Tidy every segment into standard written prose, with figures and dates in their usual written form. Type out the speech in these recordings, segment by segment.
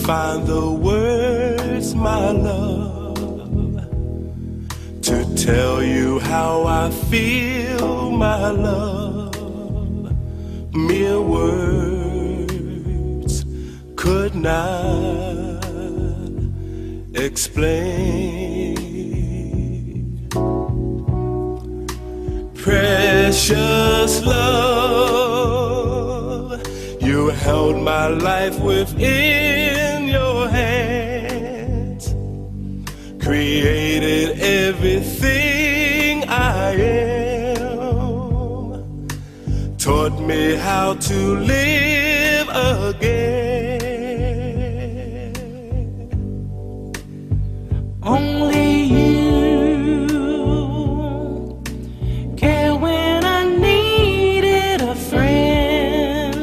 find the words, my love, to tell you how I feel, my love. Mere words could not explain. Precious love, you held my life within your hands, created everything I am, taught me how to live again. Only you care when I needed a friend,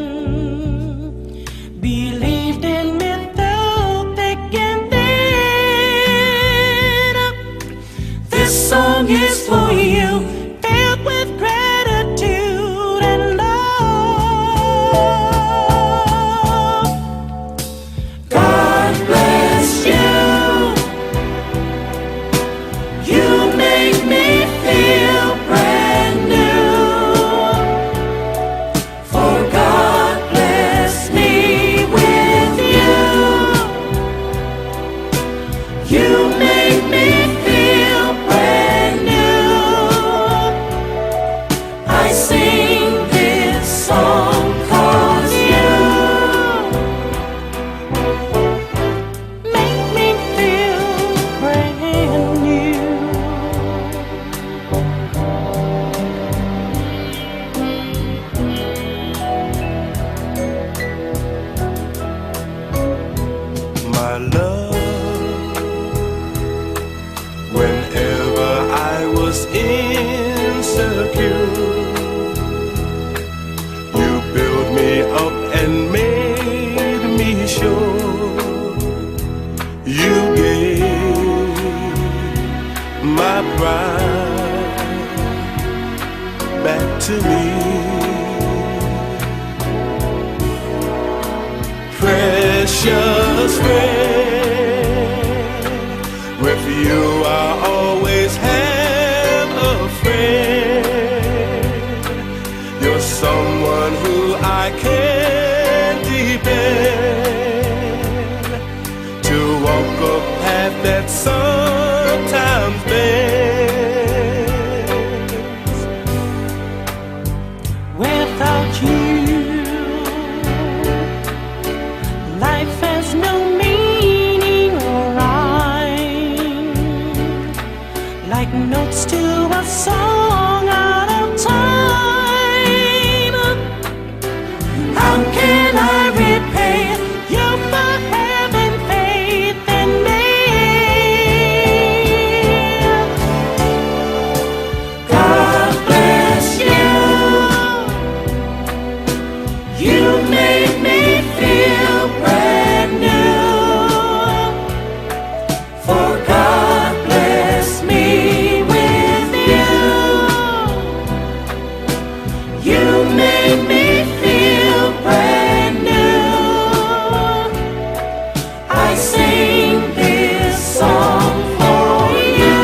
believed in me through thick and thin. This song is for you, filled with gratitude and love. God bless you. You make me feel brand new. For God bless me with you. You make me feel brand new. I sing this song 'cause you make me feel brand new. My love, whenever I was insecure, you built me up and made me sure. You gave my pride back to me. Precious friend, with you I always have a friend. You're someone who I can depend, to walk a path that sometimes bends. Without you, life has no meaning or rhyme, like notes to a song out of time. How can I repay you for having faith in me? God bless you. You made me feel brand new. For God bless me with you. You made me feel brand new. I sing this song for you.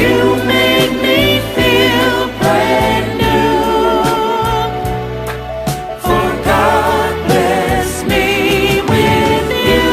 You make me feel brand new. For God bless me with you.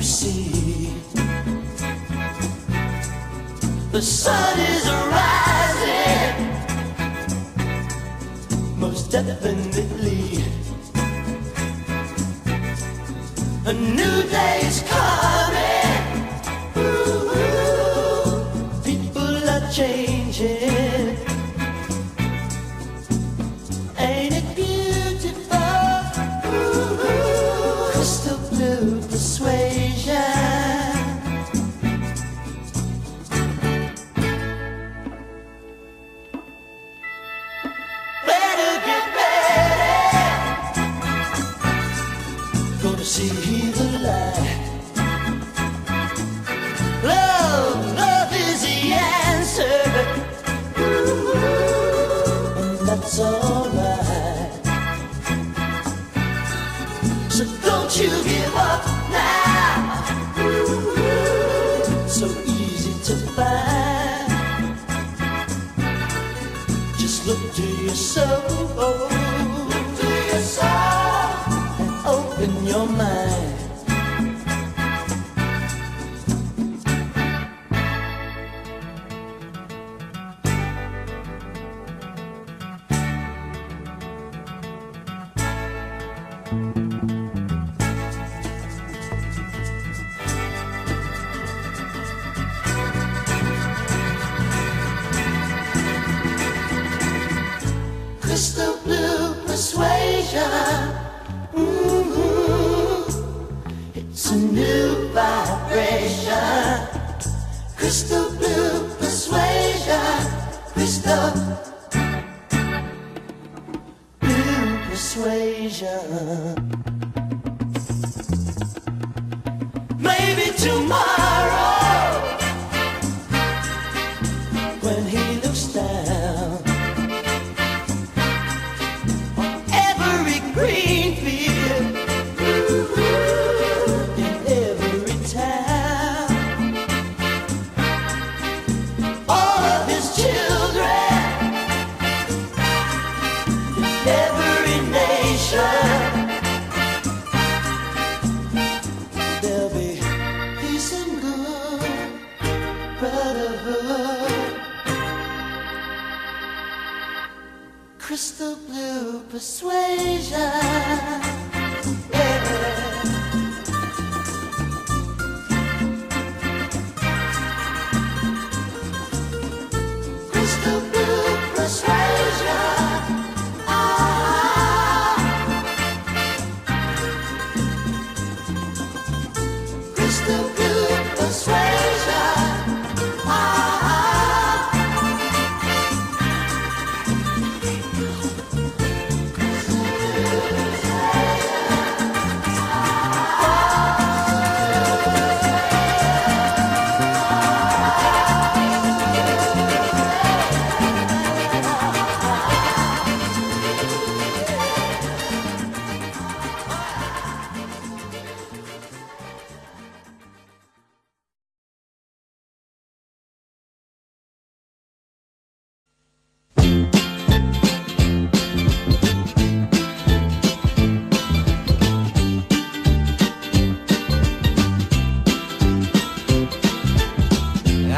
see, the sun is rising, most definitely. A new day's coming. Ooh, people are changing. Ain't it beautiful? Ooh, crystal blue persuasion. Better get ready. Gonna see the light. Love is the answer. Ooh, and that's alright. So don't you give up now. Ooh, so easy to find. Just look to your soul. Look to your soul and open your mind. Crystal blue persuasion. It's a new vibration. Crystal blue persuasion. Crystal blue persuasion. Maybe tomorrow, when he looks down green field, in every town, all of his children, in every nation, there'll be peace and good brotherhood. Crystal blue persuasion. Crystal blue persuasion. Crystal blue persuasion.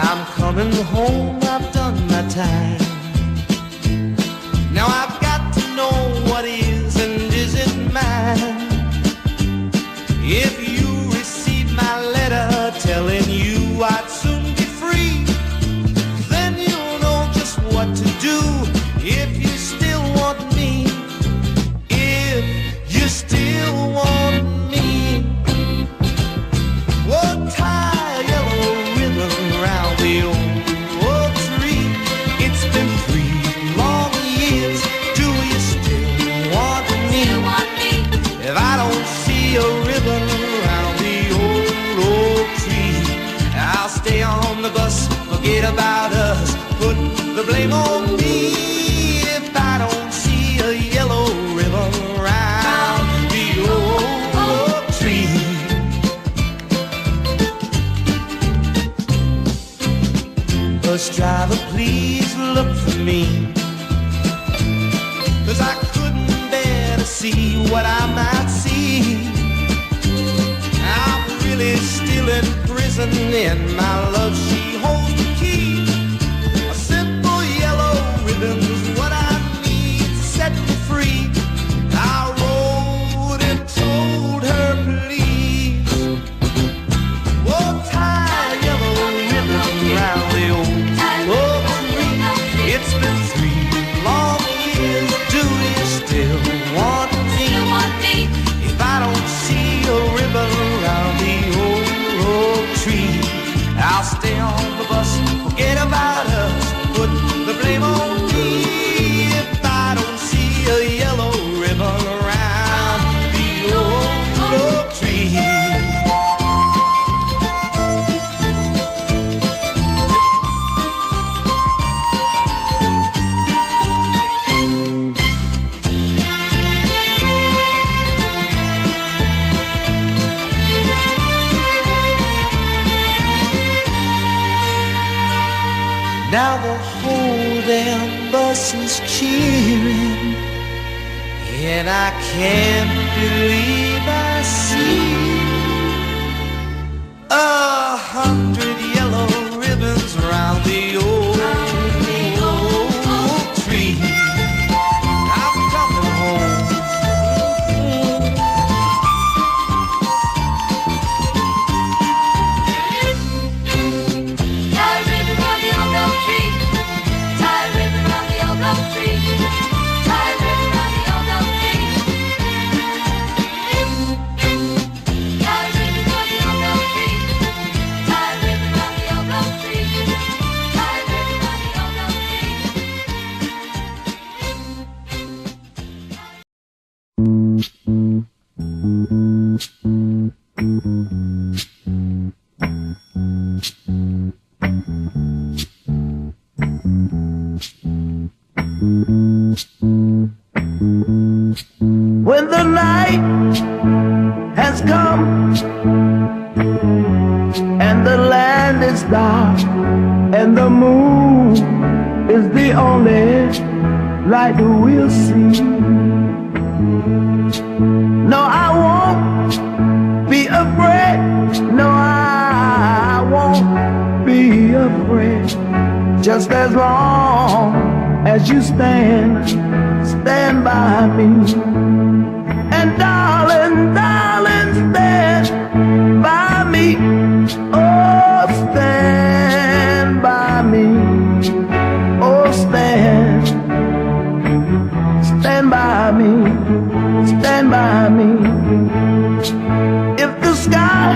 I'm coming home, I've done my time. Now I've got to know what is and isn't mine. If you receive my letter telling you I'd soon be free, then you'll know just what to do if you still want me. If you still want me, oh, tie a yellow ribbon round the old oak tree. It's been 3 long years. Do you still want me? If I don't see a ribbon round the old oak tree, I'll stay on the bus, forget about us, put the blame on me. If I don't see a yellow ribbon round the old oak tree. Bus driver, please look for me, 'cause I couldn't bear to see what I might see. I'm really listen in, my love, she holds the key. A simple yellow ribbon's what I need to set me free. I wrote and told her, please, oh, tie a yellow ribbon round the old oak tree. It's been 3 long years, do you still want me? If I don't see a ribbon around the old oak tree, I'll stay on the bus, forget about us, put the blame on me. If I don't see a yellow ribbon around the old oak tree. Now the whole damn bus is cheering, and I can't believe I see 100 yellow ribbons around the old tree. I'm coming home. Tie a ribbon round the old oak tree. Tie a ribbon round the old oak tree. Tie a ribbon round the old oak tree. Tie a ribbon round the old oak tree. Tie a ribbon round the old oak tree. Tie a ribbon round the old oak When the night has come and the land is dark and the moon is the only light we'll see. No, I won't be afraid. No, I won't be afraid. Just as long as you stand by me. And darling, darling, stand by me. Oh, stand by me. Oh, stand by me. Stand by me. If the sky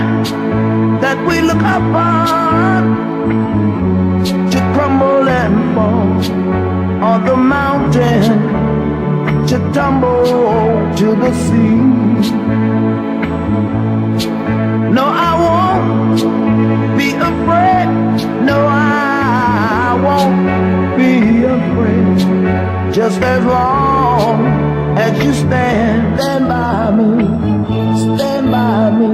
that we look upon should crumble and fall, or the mountain should tumble to the sea, no, I won't be afraid. No, I won't be afraid. Just as long as you stand by me, stand by me.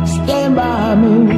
Stand by me.